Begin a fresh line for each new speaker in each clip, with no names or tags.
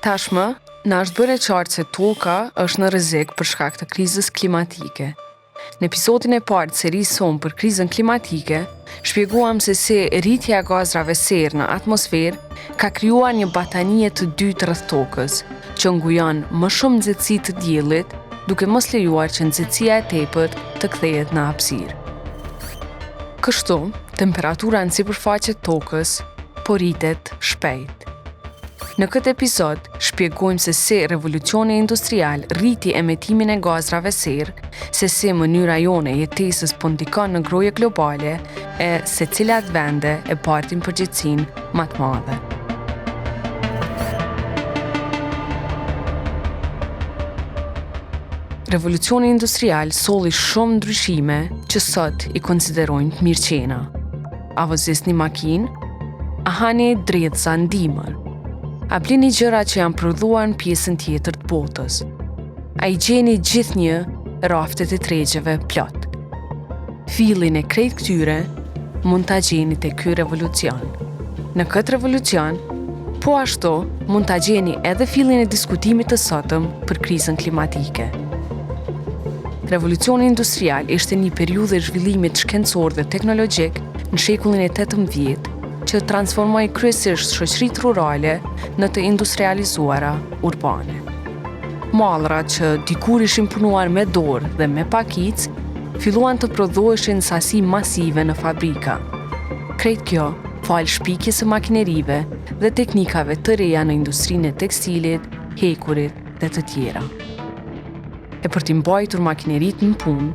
Tashmë, na është bërë e qartë se toka është në rrezik për shkak të krizës klimatike. Në episodin e parë të serisë sonë për krizën klimatike, shpjeguam se si rritja e gazrave serë në atmosferë ka krijuar një batanie të dytë rreth tokës, që ngujon më shumë nxehtësi të diellit, duke mos lejuar që nxehtësia e tepërt të kthehet në hapësirë. Kështu, temperatura në sipërfaqe të tokës po rritet shpejt. Në këtë episod, shpjegojmë se si revolucioni industrial rriti emetimin e gazrave serë, se si mënyra jone jetesës po ndikon në groje globale e se cilat vende e bartin përgjegjësinë më të madhe. Revolucioni industrial solli shumë ndryshime që sot i konsiderojnë të mirëqena. A vozisni makinë? A hani dredhza ndimër? A blini gjëra që janë prodhuar në pjesën tjetër të botës? A i gjeni gjithnjë raftet e tregjeve plot? Fillin e krejt këtyre mund ta gjeni te ky revolucion. Në këtë revolucion, po ashtu mund ta gjeni edhe fillin e diskutimit të sotëm për krizën klimatike. Revolucioni industrial ishte një periudhë e zhvillimit shkencor dhe teknologjik në shekullin e 18, që transformoi kryesisht shoqëritë rurale në të industrializuara urbane. Mallrat që dikur ishin punuar me dorë dhe me pakicë, filluan të prodhoheshin sasi masive në fabrika. Krejt kjo falë shpikjes së makinerive dhe teknikave të reja në industrinë e tekstilit, hekurit dhe të tjera. E për t'i mbajtur makineritë në punë,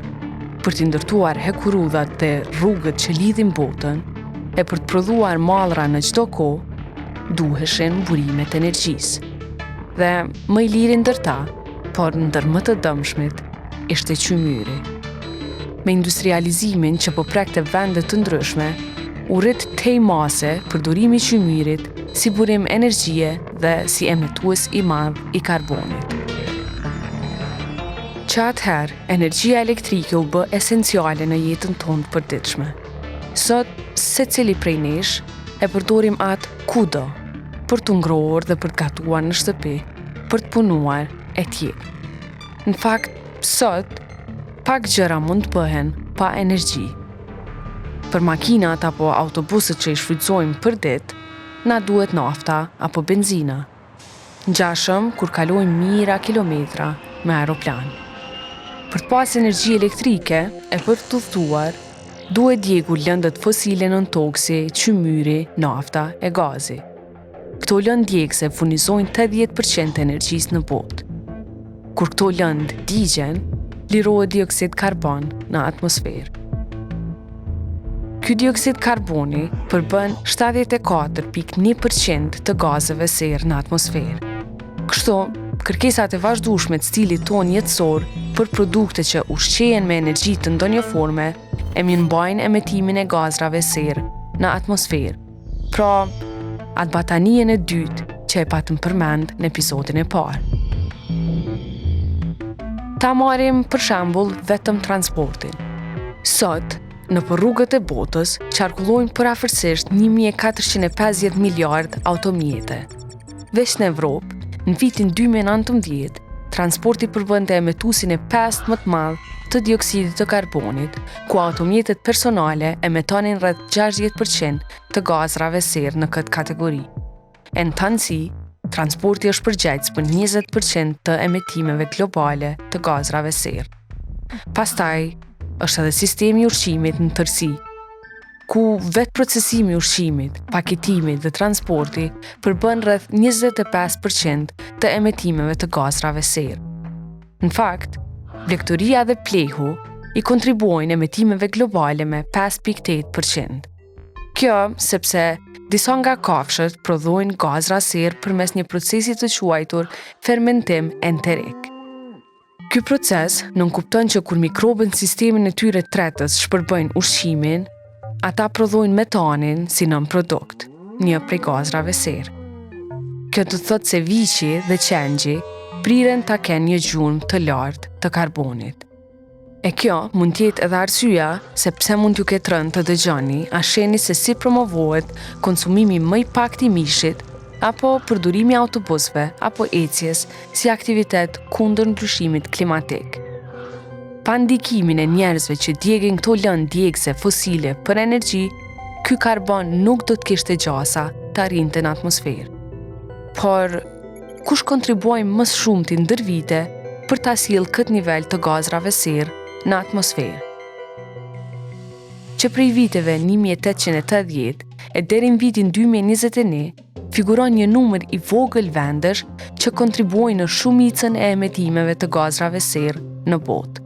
për t'i ndërtuar hekurudhat dhe rrugët që lidhin botën, e për të prodhuar mallra në çdo kohë, duheshin burimet e energjisë. Dhe më i liri ndër ta, por ndër më të dëmshmit, ishte qymyri. Me industrializimin që po prekte vende të ndryshme, u rrit tej mase përdorimi i qymyrit si burim energjie dhe si emetues i madh i karbonit. Që atëherë, energjia elektrike u bë esenciale në jetën tonë të përditshme. Sot, secili prej nesh e përdorim atë kudo, për të ngrohur dhe për të gatuar në shtëpi, për të punuar e tjerë. Në fakt, sot, pak gjëra mund të bëhen pa energji. Për makinat apo autobuset që i shfrytëzojmë për ditë, na duhet nafta apo benzina. Ngjashëm kur kalojmë mijëra kilometra me aeroplan. Për të pas energji elektrike e për të udhëtuar, duhet djegu lëndët fosile nën tokë si qymyri, nafta e gazi. Këto lëndë djegëse furnizojnë 80% e energjisë në botë. Kur këto lëndë digjen, lirohet dioksid karbon në atmosferë. Ky dioksid karboni përbën 74.1% të gazeve serë në atmosferë. Kështu, kërkesat e vazhdueshme të stilit ton jetësor për produkte që ushqehen me energji të ndonjë forme e mbajnë emetimin e gazrave serë në atmosferë. Pra, atë batanien e dytë që e patëm përmend në episodin e parë. Ta marrim për shembull vetëm transportin. Sot, nëpër rrugët e botës qarkullojnë përafërsisht 1450 miliard automjete. Veç në Evropë, në vitin 2019, transporti përbënte emetuesin e pestë më të madh të dioksidit të karbonit, ku automjetet personale emetonin rreth 60% të gazrave serë në këtë kategori. E në tanësi, transporti është përgjegjës për 20% të emetimeve globale të gazrave serë. Pastaj, është edhe sistemi i ushqimit në tërësi, ku vetë procesimi i ushqimit, paketimit dhe transporti përbën rreth 25% të emetimeve të gazrave serë. Në fakt, blegtoria dhe plehu i kontribuojnë emetimeve globale me 5.8%. Kjo sepse disa nga kafshët prodhojnë gazra serë përmes një procesi të quajtur fermentim enterik. Ky proces nënkupton që kur mikrobët në sistemin e tyre tretës shpërbëjnë ushqimin, ata prodhojnë metanin si nën produkt, një prej gazrave serë. Kjo do të thotë se viçi dhe qengji priren ta kenë një gjurmë të lartë të karbonit. E kjo mund t'jetë edhe arsyeja se pse mund t'ju ketë rënë të dëgjoni a sheni se si promovohet konsumimi më i paktë i mishit apo përdorimi i autobusëve apo ecjes si aktivitet kundër ndryshimit klimatik. Pa ndikimin e njerëzve që djegin këto lëndë djegëse fosile për energji, ky karbon nuk do të kishte gjasa të arrinte në atmosferë. Por kush kontribuojnë më shumti ndër vite për ta sjellë këtë nivel të gazrave serë në atmosferë? Që prej viteve 1880 e deri në vitin 2021, figuron një numër i vogël vendesh që kontribuojnë në shumicën e emetimeve të gazrave serë në botë.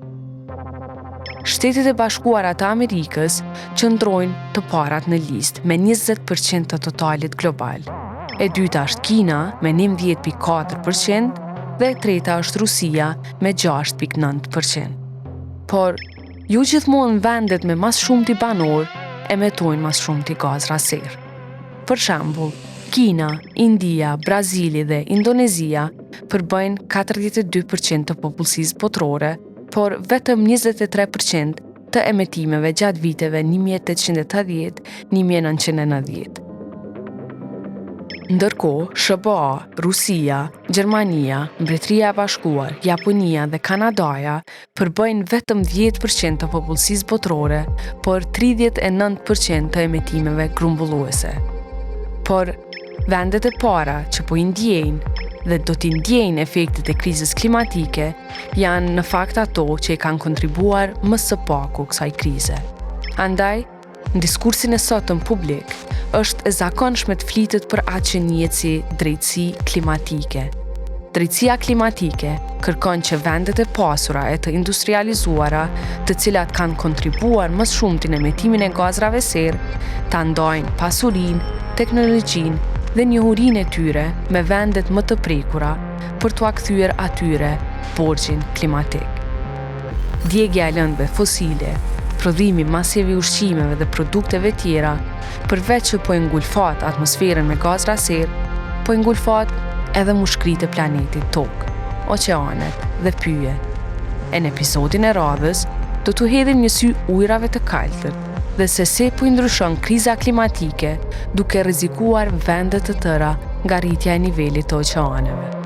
Shtetet e Bashkuara të Amerikës qëndrojnë të parat në listë me 20% të totalit global. E dyta është Kina me 19.4% dhe e treta është Rusia me 6.9%. Por jo gjithmonë vendet me mas shumti banor emetojnë mas shumti gazra serë. Për shembull, Kina, India, Brazili dhe Indonezia përbëjnë 42% të popullsisë botërore, por vetëm 23% të emetimeve gjatë viteve 1880-1990. Ndërkohë, SBA, Rusia, Gjermania, Mbretëria e Bashkuar, Japonia dhe Kanadaja përbëjnë vetëm 10% të popullsisë botërore, por 39% të emetimeve grumbulluese. Por vendet e para që po i ndjejnë dhe do t'i ndjejnë efektet e krizës klimatike janë në fakt ato që i kanë kontribuar më së paku kësaj krize. Andaj, në diskursin e sotëm publik, është e zakonshme të flitet për atë që njihet si drejtësi klimatike. Drejtësia klimatike kërkon që vendet e pasura e të industrializuara, të cilat kanë kontribuar më shumë në emetimin e gazrave serë, ta ndajnë pasurinë, teknologjinë dhe njohurinë e tyre me vendet më të prekura për t'u kthyer atyre borxhin klimatik. Djegja e lëndëve fosile, prodhimi masiv i ushqimeve dhe produkteve tjera, përveç që po e ngulfat atmosferën me gazra serë, po e ngulfat edhe mushkritë e planetit Tokë, oqeanet dhe pyjet. E në episodin e radhës, do t'u hedhim një sy ujrave të kaltër dhe se po i ndryshon kriza klimatike duke rrezikuar vende të tëra nga rritja e nivelit të oqeaneve.